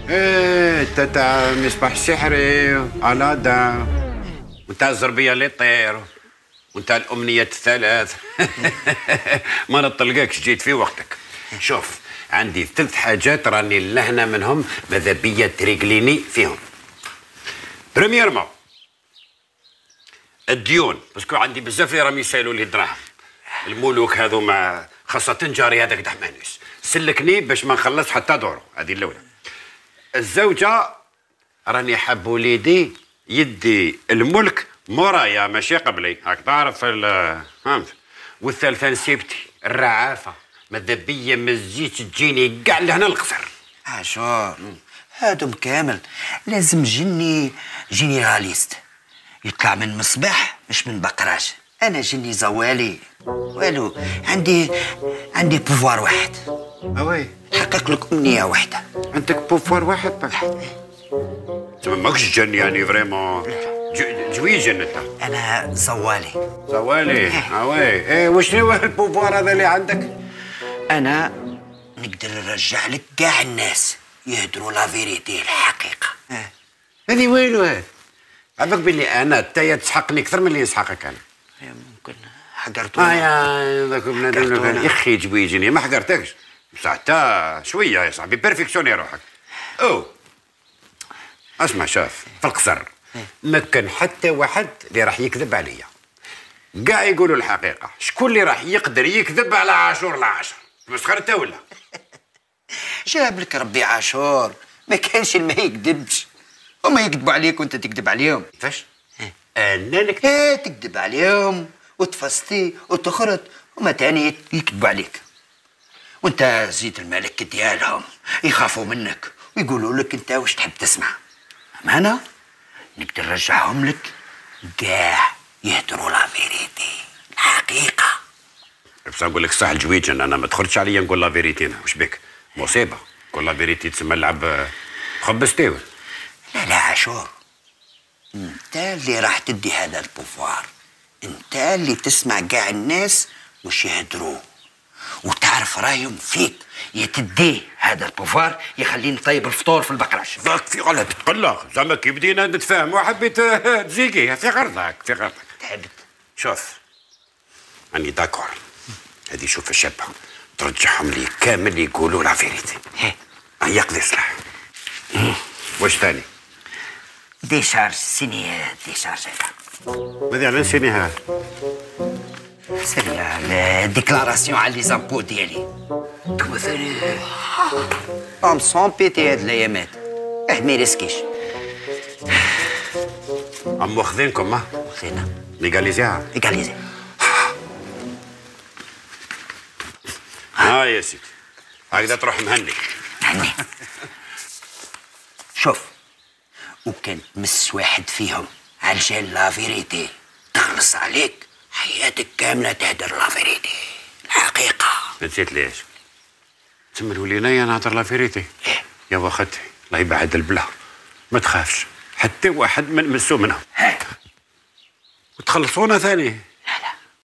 ايه انت تاع مصباح السحري الادان وتاع الزربيه اللي يطير وانت الامنيات الثلاث. ما نطلقكش، جيت في وقتك. شوف، عندي 3 حاجات راني لهنا منهم، ماذا بيا تريقليني فيهم. بريميرمون الديون، باسكو عندي بزاف اللي راهم يسالوا لي الدراهم، الملوك هذو مع خاصة جاري هذاك دحمانوس سلكني باش ما نخلص حتى دورو. هذه الأولى. الزوجة راني حاب وليدي يدي الملك مورايا ماشي قبلي، راك تعرف فهمت. والثالثة نسيبتي الرعافة، ماذا بيا ما تجيش تجيني كاع لهنا القصر. عاشور هادم كامل لازم جني جينيراليست يطلع من مصباح مش من بقراش. انا جني زوالي والو، عندي بوفوار واحد. اوي حقق لك امنيه واحده. عندك بوفوار واحد تما ماكش جن يعني فريمون جوي جن انت. انا زوالي. زوالي اوي. ايه وشنو البوفوار هذا اللي عندك؟ انا نقدر نرجع لك كاع الناس يهدروا لا فيريتي الحقيقه. هذه وينو هذا؟ عباك بلي انا تايا تسحقني اكثر من اللي يسحقك انا. ممكن حقرتونا. يا ذاك بنادم يا اخي جوي جني ما حقرتكش بصح حتى شويه يا صاحبي، بيرفكسيوني روحك. او اسمع، شاف في القصر ما كان حتى واحد اللي راح يكذب عليا، كاع يقولوا الحقيقه. شكون اللي راح يقدر يكذب على عاشور العاشر؟ مسخر انت ولا؟ جاب لك ربي عاشور، ما كانش ما يكذبش، هما يكذبوا عليك وانت تكذب عليهم. كيفاش؟ انا لك تكذب عليهم وتفسطي وتخرط، هما تاني يكذبوا عليك، وانت زيد الملك ديالهم يخافوا منك ويقولوا لك انت واش تحب تسمع. اما انا نقدر نرجعهم لك كاع يهدروا لا فيريتي الحقيقه. بس نقول لك صح الجويجن، انا ما تخرجش عليا نقول لا فيريتي. انا واش بك مصيبه نقول لا فيريتي تسمى اللعب خبزتي؟ لا عاشور، انت اللي راح تدي هذا البوفوار، انت اللي تسمع كاع الناس واش يهدروا وتعرف رايهم فيك، يا تديه هذا البوفوار يخليني طيب الفطور في البقراش. ذاك في غلط تقلق زعما كي بدينا نتفاهموا حبيت تزيقي في غرضك في غرضك. تحب شوف راني داكور، هذه شوف الشابه ترجعهم لي كامل يقولوا لا فيريتي. يقضي صلاح. واش ثاني؟ ديشارج سيني ديشارج هذا. ماذا على سيني هذا؟ سيريا ديكلاراسيون على لي زامبو ديالي. تمثلي ام سون بيتي هاد الايامات، ما يريسكيش. عم واخذينكم ها؟ واخذينا ليغاليزيها. ليغاليزي. يا سيدي هكذا تروح مهني. مهني. شوف، وكان تمس واحد فيهم علشان لا فيريتي تخلص عليك حياتك كامله تهدر لا فيريتي الحقيقه. نسيت ليش؟ تسمى الولينايه نهضر لا فيريتي. يا واختي الله يبعد البلا، ما تخافش حتى واحد ما نمسو منهم وتخلصونا ثاني.